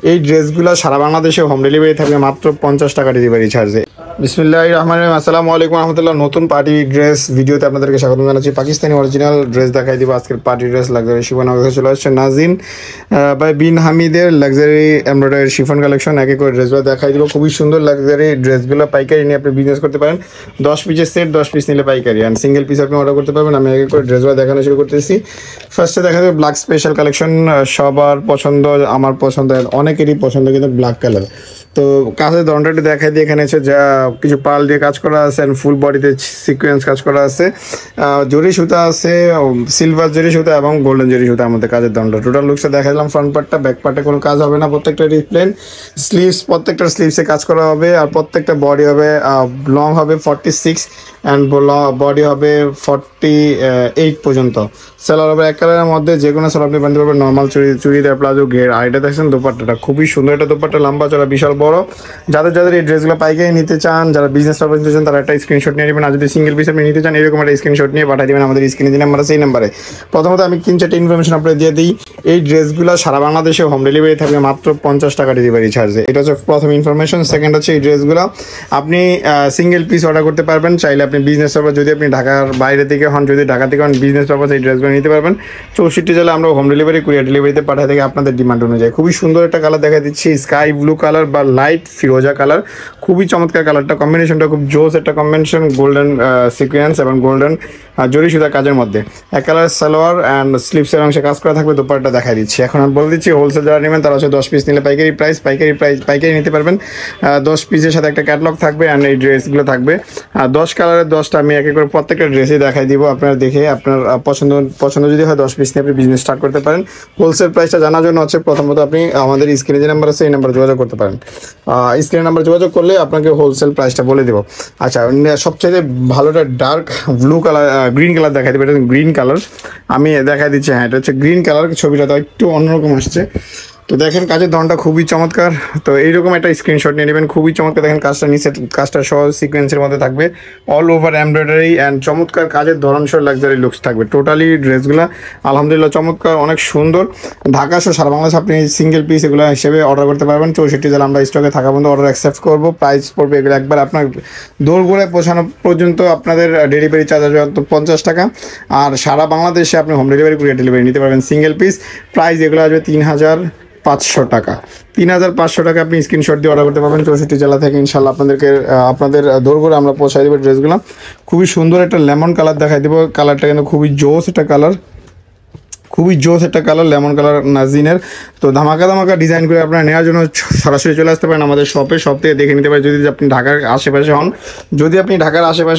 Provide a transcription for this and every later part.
এই ড্রেসগুলো সারা বাংলাদেশে হোম ডেলিভারি থাকবে মাত্র 50 টাকা ডেলিভারি চার্জে। বিসমিল্লাহির রহমানির রহিম। আসসালামু আলাইকুম রহমতুল্লাহ। নতুন পার্টি ড্রেস ভিডিওতে আপনাদেরকে স্বাগত জানাচ্ছি। পাকিস্তানি অরিজিনাল ড্রেস দেখাই দিব আজকের পার্টি ড্রেস লাক্সারি শিফন কাছে চলে আসছে নাজিন বাই বিন হামিদের লাক্সারি এমব্রয়ডারি শিফন কালেকশন। এক এক করে ড্রেসগুলো দেখাই দিব। খুবই সুন্দর লাক্সারি ড্রেসগুলো পাইকারি নিয়ে আপনি বিজনেস করতে পারেন। 10 পিসের সেট, 10 পিস নিলে পাইকারি, অ্যান্ড সিঙ্গেল পিস আপনি অর্ডার করতে পারবেন। আমি এক এক করে ড্রেসগুলো দেখানো শুরু করতেছি। ফার্স্টে দেখা যাবে ব্ল্যাক স্পেশাল কালেকশন। সবার পছন্দ, আমার পছন্দ, অনেকেরই পছন্দ কিন্তু ব্ল্যাক কালার। তো কাজের ধরনটা একটু দেখাই দিয়ে, এখানে হচ্ছে যা কিছু পার্ল দিয়ে কাজ করা আছে অ্যান্ড ফুল বডিতে সিকোয়েন্স কাজ করা আছে। জরি সুতা আছে, সিলভার জরি সুতা এবং গোল্ডেন জরি সুতা আমাদের কাজের ধরনটা। টোটাল লুকসটা দেখালাম। ফ্রন্ট পার্টটা, ব্যাক পার্টে কোনো কাজ হবে না, প্রত্যেকটা রিপ্লেন। স্লিভস, প্রত্যেকটা স্লিভসে কাজ করা হবে। আর প্রত্যেকটা বডি হবে লং হবে 46 অ্যান্ড বডি হবে 48 পর্যন্ত। সেলার হবে এক কালারের মধ্যে, যে কোনো সেলার আপনি বানতে পারবেন। নর্মাল চুড়িদার, প্লাজো, ঘের। আর এটা দেখছেন দোপাট্টাটা খুবই সুন্দর। এটা দোপাট্টা লম্বা চড়া বিশাল বড়। যাদের এই ড্রেসগুলো পাইকারি নিতে চান, যারা বিজনেস পারপাস নিতে চান, তারা একটা স্ক্রিনশট নিয়ে নেবেন। আর যদি সিঙ্গেল পিস আপনি নিতে চান, এরকম একটা স্ক্রিনশট নিয়ে পাঠিয়ে দেবেন আমাদের স্ক্রিনে যে নাম্বার আছে এই নাম্বারে। প্রথমত আমি 3-4টা ইনফরমেশন আপনাদের দিয়ে দিই। এই ড্রেসগুলো সারা বাংলাদেশে হোম ডেলিভারি থাকবে মাত্র 50 টাকা ডেলিভারি চার্জে। এটা হচ্ছে প্রথম ইনফরমেশন। সেকেন্ড হচ্ছে এই ড্রেসগুলো আপনি সিঙ্গেল পিস অর্ডার করতে পারবেন। চাইলে আপনি বিজনেস পারপাস, যদি আপনি ঢাকার বাইরে থেকে হন, যদি ঢাকা থেকে হন, বিজনেস পারপাস এই ড্রেসগুলো নিতে পারবেন। 64 জেলা আমরা হোম ডেলিভারি, কুরিয়ার ডেলিভারিতে পাঠিয়ে থেকে আপনাদের ডিমান্ড অনুযায়ী। খুবই সুন্দর একটা কালার দেখা দিচ্ছি, স্কাই ব্লু কালার বা লাইট ফিরোজা কালার। খুবই চমৎকার কালারটা, কম্বিনেশনটা খুব জোস একটা কম্বিনেশন। গোল্ডেন সিকোয়েন্স এবং গোল্ডেন জরি সুতা কাজের মধ্যে। এক কালার সালোয়ার অ্যান্ড স্লিভসের অংশে কাজ করা থাকবে। দোপাট্টা দেখা দিচ্ছি। এখন আমি বলে দিচ্ছি, হোলসেল যারা নেবেন তারা হচ্ছে 10 পিস নিলে পাইকারি নিতে পারবেন। 10 পিসের সাথে একটা ক্যাটলগ থাকবে অ্যান্ড এই ড্রেসগুলো থাকবে। 10 কালারের 10টা আমি এক এক করে প্রত্যেকটা ড্রেসই দেখাই দিব। আপনারা দেখে আপনার পছন্দ যদি হয় 10 পিস নিয়ে আপনি বিজনেস স্টার্ট করতে পারেন। হোলসেল প্রাইসটা জানার জন্য হচ্ছে প্রথমত আপনি আমাদের স্ক্রিনে যে নাম্বার আছে এই নাম্বারে যোগাযোগ করতে পারেন। স্ক্রিনের নাম্বার যোগাযোগ করলে আপনাকে হোলসেল প্রাইসটা বলে দেবো। আচ্ছা, সবচেয়ে ভালোটা dark blue colour, green colour দেখাই দেবে। এটা গ্রিন কালার আমি দেখাই দিচ্ছি। হ্যাঁ, এটা হচ্ছে গ্রিন কালার। ছবিটা তো একটু অন্যরকম আসছে। তো দেখেন কাজের ধরনটা খুবই চমৎকার। তো এইরকম একটা স্ক্রিনশট নিয়ে নেবেন। খুবই চমৎকার। দেখেন কাজটা নিচে, কাজটা সহ সিকোয়েন্সের মধ্যে থাকবে। অল ওভার এমব্রয়ডারি অ্যান্ড চমৎকার কাজের ধরন সহ লাক্সারি লুকস থাকবে। টোটালি ড্রেসগুলো আলহামদুলিল্লাহ চমৎকার, অনেক সুন্দর। ঢাকা সহ সারা বাংলাদেশ আপনি সিঙ্গেল পিস এগুলো হিসেবে অর্ডার করতে পারবেন। 64 জেলা আমরা স্টকে থাকা পর্যন্ত অর্ডার অ্যাকসেপ্ট করবো। প্রাইস পড়বে এগুলো একবার আপনার দোরগোড়ায় পৌঁছানো পর্যন্ত আপনাদের ডেলিভারি চার্জ আসবে 50 টাকা। আর সারা বাংলাদেশে আপনি হোম ডেলিভারি, কুরিয়ার ডেলিভারি নিতে পারবেন। সিঙ্গেল পিস প্রাইস এগুলো আসবে 3500 টাকা। 3500 টাকা আপনি স্ক্রিনশট দিয়ে অর্ডার করতে পারবেন 64 জেলা থেকে। ইনশাল্লাহ আপনাদের দোরগোড়ায় আমরা পৌঁছাই দেবো ড্রেসগুলো। খুবই সুন্দর একটা লেমন কালার দেখাই দেবো। কালারটা কিন্তু খুবই জোস একটা কালার, লেমন কালার নাজিনের। তো ধামাকা ডিজাইন করে আপনারা নেওয়ার জন্য সরাসরি চলে আসতে পারেন আমাদের শপে। শপ থেকে দেখে নিতে পারেন। যদি আপনি ঢাকার আশেপাশে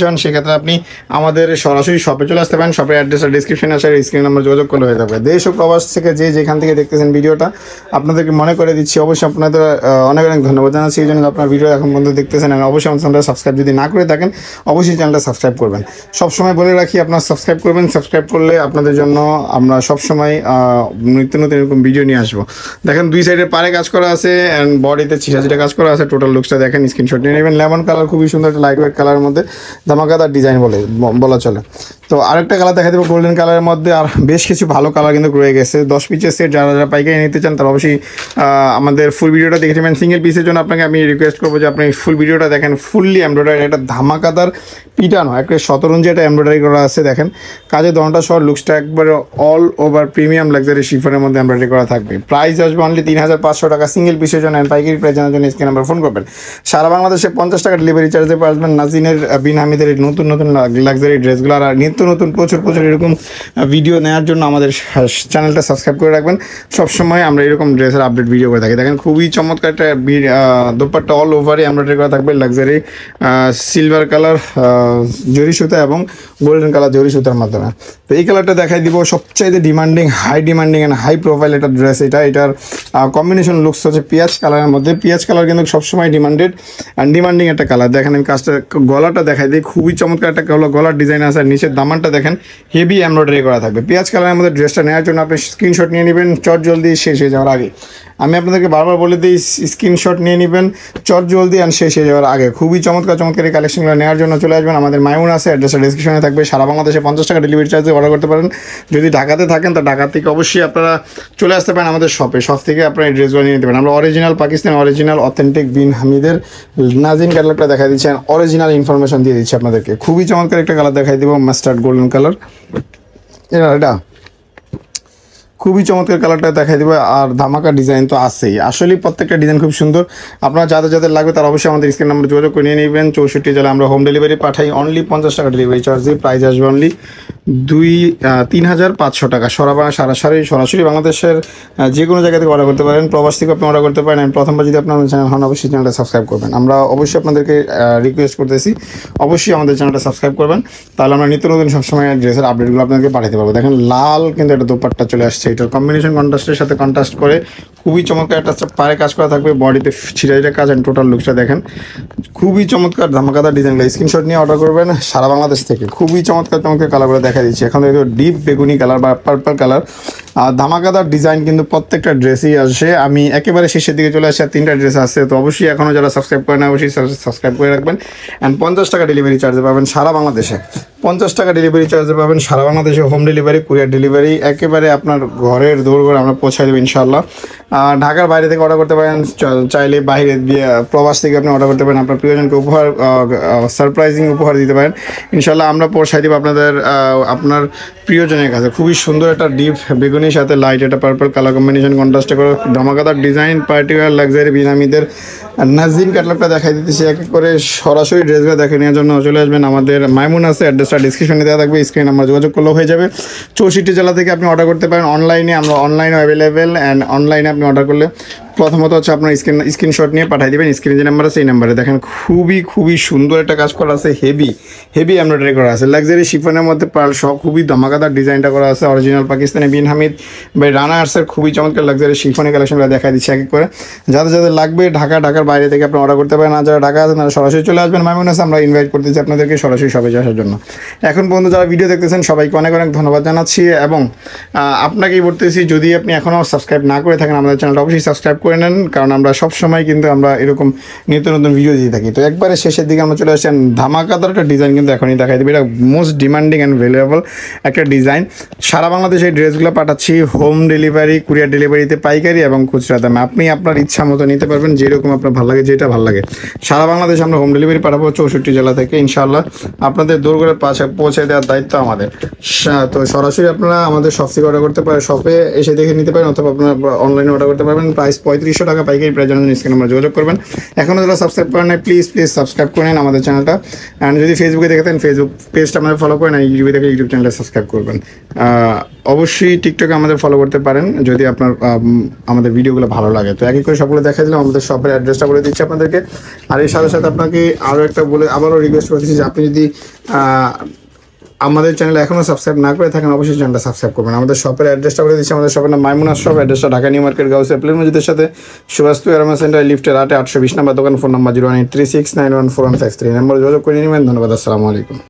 হন, সেক্ষেত্রে আপনি আমাদের সরাসরি শপে চলে আসতে পারেন। শপের অ্যাড্রেস আর ডিসক্রিপশনে আছে, স্ক্রিন নাম্বার যোগাযোগ করলে হয়ে যাবে। দেশ ও প্রবাস থেকে যেখান থেকে দেখতেছেন ভিডিওটা, আপনাদেরকে মনে করে দিচ্ছি, অবশ্যই আপনাদের অনেক ধন্যবাদ জানাচ্ছি এই জন্য আপনার ভিডিও এখন পর্যন্ত দেখতেছেন। আর অবশ্যই আমার চ্যানেলটা সাবস্ক্রাইব যদি না করে থাকেন, অবশ্যই চ্যানেলটা সাবস্ক্রাইব করবেন। সবসময় বলে রাখি, আপনারা সাবস্ক্রাইব করবেন। সাবস্ক্রাইব করলে আপনাদের জন্য আমরা সবসময় নিত্য নতুন এরকম ভিডিও নিয়ে আসবো। দেখেন দুই সাইডে পারে কাজ করা আছে অ্যান্ড বডিতে ছিটা কাজ করা আছে। টোটাল লুকসটা দেখেন, স্ক্রিনশট নিয়ে নেবেন। লেমন কালার খুবই সুন্দর একটা লাইট ওয়েট কালারের মধ্যে, ধামাকাদার ডিজাইন বলা চলে। তো আরেকটা কালার দেখা দেবো গোল্ডেন কালারের মধ্যে। আর বেশ কিছু ভালো কালার কিন্তু রয়ে গেছে। 10 পিসের সেট যারা পাইকারি নিতে চান তারা অবশ্যই আমাদের ফুল ভিডিওটা দেখে নেবেন। সিঙ্গেল পিসের জন্য আপনাকে আমি রিকোয়েস্ট করবো যে আপনি ফুল ভিডিওটা দেখেন। ফুললি এমব্রয়ডারি, একটা ধামাকাদার পিটানো একটা শতরঞ্জি একটা এমব্রয়ডারি করা আছে। দেখেন কাজের ধরনটা সহ লুকসটা একবারে অল ওভার প্রিমিয়াম লাক্সারি শিফনের মধ্যে এমব্রয়ডারি করা থাকবে। প্রাইস আসবে অনলি 3500 টাকা সিঙ্গেল পিসের জন্য। পাইকারি প্রাইস জানার জন্য স্ক্রিন নাম্বার ফোন করবেন। সারা বাংলাদেশে 50 টাকা ডেলিভারি চার্জে পাবেন নাজিনের বিন হামিদের নতুন লাক্সারি ড্রেসগুলো। আর নিত্য নতুন প্রচুর এরকম ভিডিও নেওয়ার জন্য আমাদের চ্যানেলটা সাবস্ক্রাইব করে রাখবেন। সবসময় আমরা এরকম ড্রেসের আপডেট ভিডিও করে থাকি। দেখেন খুবই চমৎকার একটা দোপাট্টা অল ওভারই এমব্রয়ডারি করা থাকবে। লাক্সারি সিলভার কালার জরি সুতা এবং গোল্ডেন কালার জরি সুতার মাধ্যমে। তো এই কালারটা দেখাই দিব। সবচাইতে high demanding and high profile একটা ড্রেস। এটার কম্বিনেশন লুকস হচ্ছে পেঁয়াজ কালারের মধ্যে। পেঁয়াজ কালার কিন্তু সবসময় ডিমান্ডিং একটা কালার। দেখেন আমি কাজটা গলাটা দেখাই দিই। খুবই চমৎকার একটা গলার ডিজাইন আছে। আর নিচের দামানটা দেখেন হেভি এমব্রয়ডারি করা থাকবে। পেঁয়াজ কালারের মধ্যে ড্রেসটা নেওয়ার জন্য আপনি স্ক্রিনশট নিয়ে নেবেন চট জলদি শেষ হয়ে যাওয়ার আগে। আমি আপনাদেরকে বারবার বলে দিই স্ক্রিনশট নিয়ে নেবেন চট জলদি অ্যান্ড শেষ হয়ে যাওয়ার আগে। খুবই চমৎকার এই কালেকশনগুলো নেওয়ার জন্য চলে আসবেন আমাদের মাইমুনা আছে, অ্যাড্রেসটা ডিসক্রিপশনে থাকবে। সারা বাংলাদেশে 50 টাকা ডেলিভারি চার্জে অর্ডার করতে পারেন। যদি ঢাকাতে থাকেন তো ঢাকা থেকে অবশ্যই আপনারা চলে আসতে পারেন আমাদের শপে। শপ থেকে আপনারা এই ড্রেসগুলো নিয়ে নিতে পারেন। আমরা অরিজিনাল পাকিস্তান অরিজিনাল অথেন্টিক বিন হামিদের নাজিন ক্যাটালগটা দেখাই দিচ্ছি, অরিজিনাল ইনফরমেশন দিয়ে দিচ্ছি আপনাদেরকে। খুবই চমৎকার একটা কালার দেখাই দিব, মাস্টার্ড গোল্ডেন কালার। এটা খুবই চমৎকার কালারটা দেখাই দেবে। আর ধামাকা ডিজাইন তো আছেই, আসলেই প্রত্যেকটা ডিজাইন খুব সুন্দর। আপনারা যাদের লাগবে তারা অবশ্যই আমাদের স্ক্রিন নাম্বার যোগাযোগ করে নিয়ে নেবেন। 64 জেলায় আমরা হোম ডেলিভারি পাঠাই, অনলি 50 টাকা ডেলিভারি চার্জে। প্রাইস আসবে অনলি 3,500 টাকা। সরাসরি বাংলাদেশের যে কোনো জায়গা থেকে অর্ডার করতে পারেন, প্রবাস থেকে আপনি অর্ডার করতে পারেন। প্রথমবার যদি আপনার চ্যানেল হন অবশ্যই চ্যানেলটা সাবস্ক্রাইব করবেন। আমরা অবশ্যই আপনাদেরকে রিকোয়েস্ট করতেছি অবশ্যই আমাদের চ্যানেলটা সাবস্ক্রাইব করবেন, তাহলে আমরা নিত্য নতুন সবসময় ড্রেসের আপডেটগুলো আপনাদেরকে পাঠাতে পারবো। দেখেন লাল কিন্তু একটা দোপাট্টা চলে আসছে, এটার কম্বিনেশন কন্ট্রাস্টের সাথে কন্ট্রাস্ট করে খুবই চমৎকার একটা পায়ে কাজ করা থাকবে, বডিতে ছিটাইটা কাজ অ্যান্ড টোটাল লুকসটা দেখেন খুবই চমৎকার ধামাকাদার ডিজাইনগুলো। স্ক্রিনশট নিয়ে অর্ডার করবেন সারা বাংলাদেশ থেকে। খুবই চমৎকার কালারগুলো দেখা দিচ্ছি এখন। ডিপ বেগুনি কালার বা পার্পল কালার, আর ধামাকাদার ডিজাইন কিন্তু প্রত্যেকটা ড্রেসই আসে। আমি একেবারে শেষের দিকে চলে আসি, আর 3টা ড্রেস আছে, তো অবশ্যই এখনও যারা সাবস্ক্রাইব করে না অবশ্যই সাবস্ক্রাইব করে রাখবেন। অ্যান্ড 50 টাকা ডেলিভারি চার্জে পাবেন সারা বাংলাদেশে। 50 টাকা ডেলিভারি চার্জে পাবেন সারা বাংলাদেশে, হোম ডেলিভারি, কুরিয়ার ডেলিভারি একেবারে আপনার ঘরের দৌড় করে আমরা পৌঁছাই দেবো ইনশাল্লাহ। ঢাকার বাইরে থেকে অর্ডার করতে পারেন, চাইলে বাইরে প্রবাস থেকে আপনি অর্ডার করতে পারেন। আপনার প্রিয়জনকে উপহার সারপ্রাইজিং উপহার দিতে পারেন ইনশাল্লাহ, আমরা পৌঁছাই দেবো আপনার প্রিয়জনের কাছে। খুবই সুন্দর একটা ডিপ বেগুনির সাথে লাইট একটা পার্পল কালার কম্বিনেশন কন্ট্রাস্টে করে ধামাকাদার ডিজাইন, পার্টিকুলার লাক্সারি বিনামিদের নাজিম ক্যাটালগটা দেখাই দিতেছি এক এক করে। সরাসরি ড্রেসগুলো দেখে নেওয়ার জন্য চলে আসবেন আমাদের মাইমুন আছে, অ্যাড্রেসটা ডিসক্রিপশনে দেওয়া থাকবে, স্ক্রিন নাম্বার যোগাযোগ করলেও হয়ে যাবে। 64 জেলা থেকে আপনি অর্ডার করতে পারেন অনলাইনে, আমরা অনলাইনে অ্যাভেলেবেল। অ্যান্ড অনলাইনে আপনি অর্ডার করলে প্রথমত হচ্ছে আপনার স্ক্রিনশট নিয়ে পাঠিয়ে দেবেন, স্ক্রিনে যে নাম্বার আছে এই নাম্বারে। দেখেন খুবই সুন্দর একটা কাজ করা আছে, হেভি এমব্রয়ডারি করা আছে, লাক্সারি শিফনের মধ্যে পার্ল সহ খুবই ধামাকাদার ডিজাইনটা করা আছে। অরিজিনাল পাকিস্তানি বিন হামিদ বাই রানা আর্টসের খুবই চমৎকার লাক্সারি শিফনের কালেকশনগুলো দেখা দিচ্ছে এক এক করে। যাদের লাগবে ঢাকার বাইরে থেকে আপনি অর্ডার করতে পারেন, আর যারা ঢাকা আছেন তারা সরাসরি চলে আসবেন মাইমুন আছে। আমরা ইনভাইট করতেছি আপনাদেরকে সরাসরি সবাই আসার জন্য। এখন পর্যন্ত যারা ভিডিও দেখতেছেন সবাইকে অনেক ধন্যবাদ জানাচ্ছি, এবং আপনাকেই বলতেছি যদি আপনি এখনও সাবস্ক্রাইব না করে থাকেন আমাদের চ্যানেলটা অবশ্যই সাবস্ক্রাইব করে নেন, কারণ আমরা সবসময় কিন্তু আমরা এরকম নিত্য নতুন ভিডিও দিয়ে থাকি। তো একবারে শেষের দিকে আমরা চলে আসছেন, ধামাকাদার একটা ডিজাইন কিন্তু এখনই দেখাই দেবে। এটা মোস্ট ডিমান্ডিং অ্যান্ড ভ্যালুয়েবল একটা ডিজাইন। সারা বাংলাদেশে এই ড্রেসগুলো পাঠাচ্ছি হোম ডেলিভারি, কুরিয়ার ডেলিভারিতে, পাইকারি এবং খুচরা দামে। আপনি আপনার ইচ্ছা মতো নিতে পারবেন, যেরকম আপনার ভালো লাগে, যেটা ভালো লাগে। সারা বাংলাদেশে আমরা হোম ডেলিভারি পাঠাবো 64 জেলা থেকে ইনশাআল্লাহ। আপনাদের দূর করে পৌঁছে দেওয়ার দায়িত্ব আমাদের। তো সরাসরি আপনারা আমাদের শপ থেকে অর্ডার করতে পারেন, শপে এসে দেখে নিতে পারেন, অথবা আপনারা অনলাইনে অর্ডার করতে পারবেন। প্রাইস 3500 টাকা, পাইকারি প্রাইস জানার জন্য স্ক্রিনে আমরা যোগাযোগ করবেন। এখনও যারা সাবস্ক্রাইব করেন নাই প্লিজ সাবস্ক্রাইব করে নিন আমাদের চ্যানেলটা। অ্যান্ড যদি ফেসবুকে দেখেন ফেসবুক পেজটা আমাদের ফলো করেন, আর ইউটিউবে দেখে ইউটিউব চ্যানেলটা সাবস্ক্রাইব করবেন। অবশ্যই টিকটকে আমাদের ফলো করতে পারেন যদি আপনার আমাদের ভিডিওগুলো ভালো লাগে। তো এক এক করে সবগুলো দেখা দিলাম, আমাদের শপের অ্যাড্রেসটা বলে দিচ্ছি আপনাদেরকে। আর এর সাথে আপনাকে আবারও রিকোয়েস্ট করতেছি যে আপনি যদি আমাদের চ্যানেল এখনও সাবস্ক্রাইব না করে থাকেন অবশ্যই চ্যানেলটা সাবস্ক্রাইব করবেন। আমাদের শপের অ্যাড্রেসটা বলে দিচ্ছি, আমাদের শপের নাম মাইমুনা শপ, অ্যাড্রেসটা ঢাকা নিউ মার্কেট গাউস এপ্রিল মসজিদের সাথে সুবাস্তু এরমা সেন্টার লিফটের 8 820 নাম্বার দোকান, ফোন নাম্বার 093691415 নাম্বার যোগাযোগ করে নেবেন। ধন্যবাদ, আসসালামু আলাইকুম।